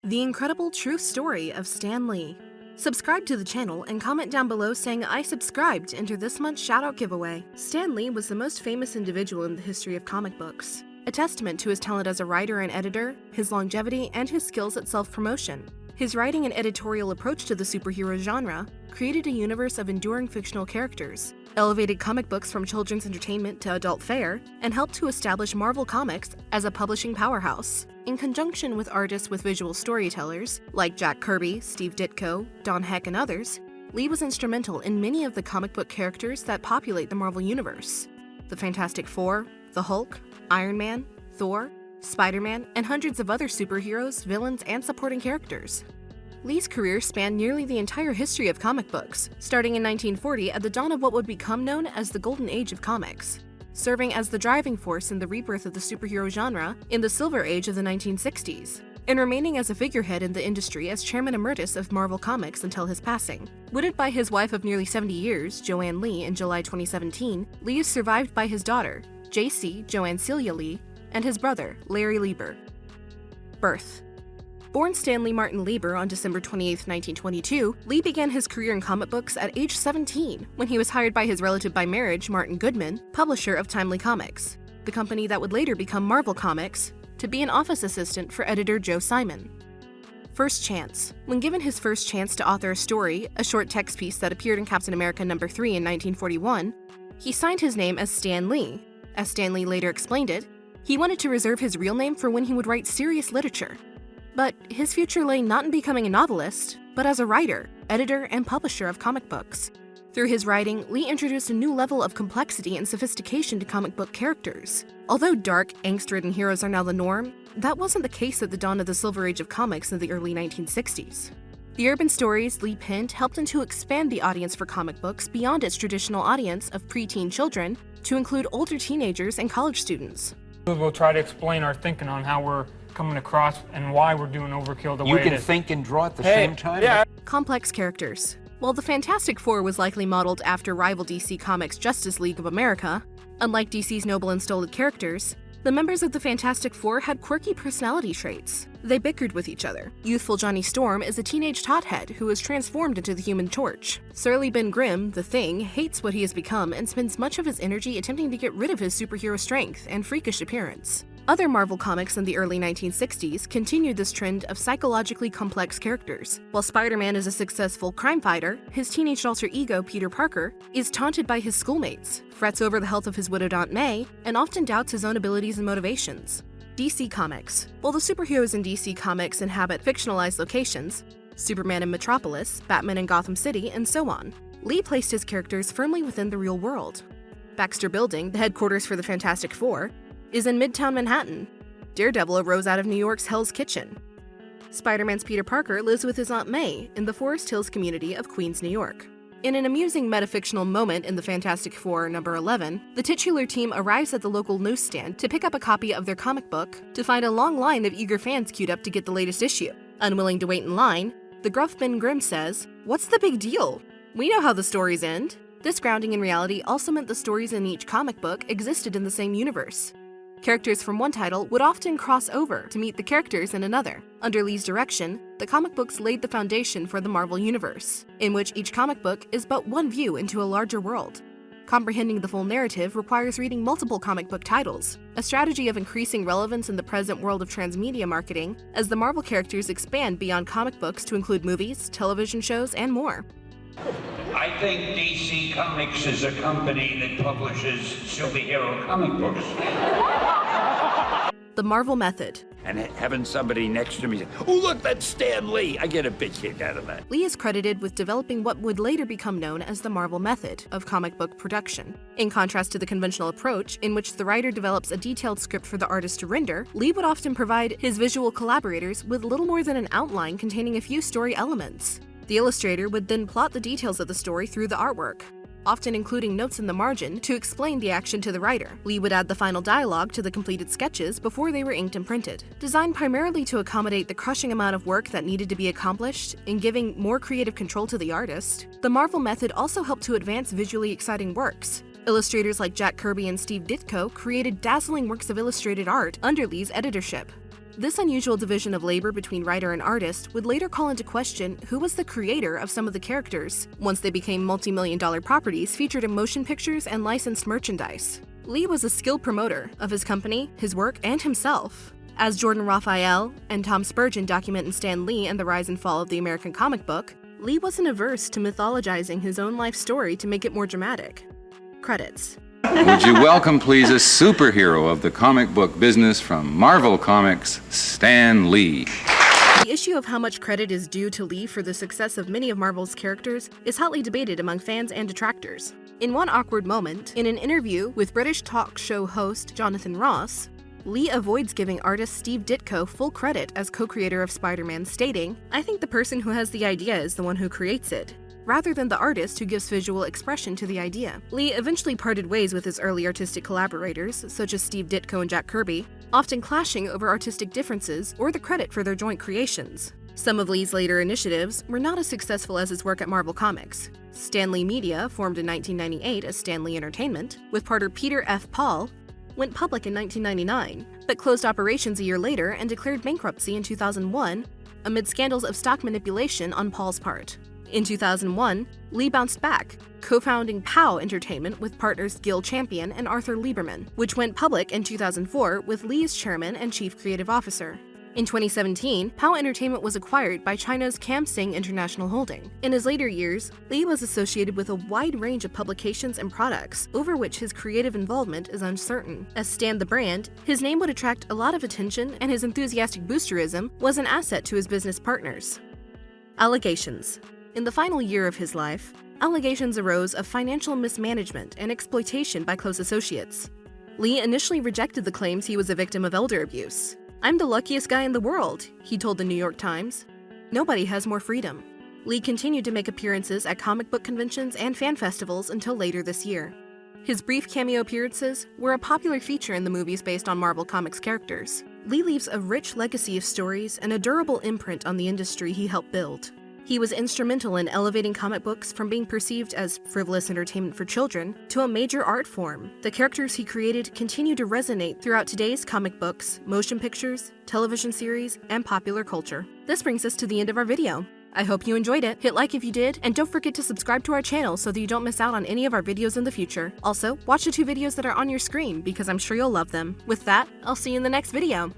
The incredible true story of Stan Lee. Subscribe to the channel and comment down below saying I subscribed to enter this month's shoutout giveaway. Stan Lee was the most famous individual in the history of comic books, a testament to his talent as a writer and editor, his longevity, and his skills at self-promotion. His writing and editorial approach to the superhero genre created a universe of enduring fictional characters, elevated comic books from children's entertainment to adult fare, and helped to establish Marvel Comics as a publishing powerhouse. In conjunction with artists with visual storytellers like Jack Kirby, Steve Ditko, Don Heck, and others, Lee was instrumental in many of the comic book characters that populate the Marvel Universe. The Fantastic Four, the Hulk, Iron Man, Thor, Spider-Man, and hundreds of other superheroes, villains, and supporting characters. Lee's career spanned nearly the entire history of comic books, starting in 1940 at the dawn of what would become known as the Golden Age of comics, serving as the driving force in the rebirth of the superhero genre in the Silver Age of the 1960s, and remaining as a figurehead in the industry as chairman emeritus of Marvel Comics until his passing. Widowed by his wife of nearly 70 years, Joanne Lee, in July 2017, Lee is survived by his daughter, J.C. Joanne Celia Lee, and his brother, Larry Lieber. Birth. Born Stanley Martin Lieber on December 28, 1922, Lee began his career in comic books at age 17 when he was hired by his relative by marriage, Martin Goodman, publisher of Timely Comics, the company that would later become Marvel Comics, to be an office assistant for editor Joe Simon. First chance. When given his first chance to author a story, a short text piece that appeared in Captain America #3 in 1941, he signed his name as Stan Lee. As Stan Lee later explained it, he wanted to reserve his real name for when he would write serious literature. But his future lay not in becoming a novelist, but as a writer, editor, and publisher of comic books. Through his writing, Lee introduced a new level of complexity and sophistication to comic book characters. Although dark, angst-ridden heroes are now the norm, that wasn't the case at the dawn of the Silver Age of comics in the early 1960s. The urban stories Lee penned helped him to expand the audience for comic books beyond its traditional audience of preteen children to include older teenagers and college students. We'll try to explain our thinking on how we're coming across and why we're doing Overkill the way it is. You can think and draw at the same time? Yeah. Complex characters. While the Fantastic Four was likely modeled after rival DC Comics' Justice League of America, unlike DC's noble and stolid characters, the members of the Fantastic Four had quirky personality traits. They bickered with each other. Youthful Johnny Storm is a teenage hothead who is transformed into the Human Torch. Surly Ben Grimm, the Thing, hates what he has become and spends much of his energy attempting to get rid of his superhero strength and freakish appearance. Other Marvel Comics in the early 1960s continued this trend of psychologically complex characters. While Spider-Man is a successful crime fighter, his teenage alter ego, Peter Parker, is taunted by his schoolmates, frets over the health of his widowed Aunt May, and often doubts his own abilities and motivations. DC Comics. While the superheroes in DC Comics inhabit fictionalized locations, Superman in Metropolis, Batman in Gotham City, and so on, Lee placed his characters firmly within the real world. Baxter Building, the headquarters for the Fantastic Four, is in Midtown Manhattan. Daredevil arose out of New York's Hell's Kitchen. Spider-Man's Peter Parker lives with his Aunt May in the Forest Hills community of Queens, New York. In an amusing metafictional moment in the Fantastic Four #11, the titular team arrives at the local newsstand to pick up a copy of their comic book to find a long line of eager fans queued up to get the latest issue. Unwilling to wait in line, the gruff Ben Grimm says, "What's the big deal? We know how the stories end." This grounding in reality also meant the stories in each comic book existed in the same universe. Characters from one title would often cross over to meet the characters in another. Under Lee's direction, the comic books laid the foundation for the Marvel Universe, in which each comic book is but one view into a larger world. Comprehending the full narrative requires reading multiple comic book titles, a strategy of increasing relevance in the present world of transmedia marketing as the Marvel characters expand beyond comic books to include movies, television shows, and more. I think DC Comics is a company that publishes superhero comic books. The Marvel Method. And having somebody next to me say, "Oh, look, that's Stan Lee." I get a big kick out of that. Lee is credited with developing what would later become known as the Marvel Method of comic book production. In contrast to the conventional approach, in which the writer develops a detailed script for the artist to render, Lee would often provide his visual collaborators with little more than an outline containing a few story elements. The illustrator would then plot the details of the story through the artwork, often including notes in the margin to explain the action to the writer. Lee would add the final dialogue to the completed sketches before they were inked and printed. Designed primarily to accommodate the crushing amount of work that needed to be accomplished in giving more creative control to the artist, the Marvel Method also helped to advance visually exciting works. Illustrators like Jack Kirby and Steve Ditko created dazzling works of illustrated art under Lee's editorship. This unusual division of labor between writer and artist would later call into question who was the creator of some of the characters, once they became multi-million-dollar properties featured in motion pictures and licensed merchandise. Lee was a skilled promoter of his company, his work, and himself. As Jordan Raphael and Tom Spurgeon document in Stan Lee and the Rise and Fall of the American Comic Book, Lee wasn't averse to mythologizing his own life story to make it more dramatic. Credits. Would you welcome, please, a superhero of the comic book business from Marvel Comics, Stan Lee. The issue of how much credit is due to Lee for the success of many of Marvel's characters is hotly debated among fans and detractors. In one awkward moment, in an interview with British talk show host Jonathan Ross, Lee avoids giving artist Steve Ditko full credit as co-creator of Spider-Man, stating, "I think the person who has the idea is the one who creates it, rather than the artist who gives visual expression to the idea." Lee eventually parted ways with his early artistic collaborators, such as Steve Ditko and Jack Kirby, often clashing over artistic differences or the credit for their joint creations. Some of Lee's later initiatives were not as successful as his work at Marvel Comics. Stan Lee Media, formed in 1998 as Stan Lee Entertainment, with partner Peter F. Paul, went public in 1999, but closed operations a year later and declared bankruptcy in 2001 amid scandals of stock manipulation on Paul's part. In 2001, Lee bounced back, co-founding POW Entertainment with partners Gil Champion and Arthur Lieberman, which went public in 2004 with Lee as chairman and chief creative officer. In 2017, POW Entertainment was acquired by China's Camsing International Holding. In his later years, Lee was associated with a wide range of publications and products over which his creative involvement is uncertain. As Stan the brand, his name would attract a lot of attention, and his enthusiastic boosterism was an asset to his business partners. Allegations. In the final year of his life, allegations arose of financial mismanagement and exploitation by close associates. Lee initially rejected the claims he was a victim of elder abuse. "I'm the luckiest guy in the world," he told the New York Times. "Nobody has more freedom." Lee continued to make appearances at comic book conventions and fan festivals until later this year. His brief cameo appearances were a popular feature in the movies based on Marvel Comics characters. Lee leaves a rich legacy of stories and a durable imprint on the industry he helped build. He was instrumental in elevating comic books from being perceived as frivolous entertainment for children to a major art form. The characters he created continue to resonate throughout today's comic books, motion pictures, television series, and popular culture. This brings us to the end of our video. I hope you enjoyed it. Hit like if you did, and don't forget to subscribe to our channel so that you don't miss out on any of our videos in the future. Also, watch the 2 videos that are on your screen because I'm sure you'll love them. With that, I'll see you in the next video.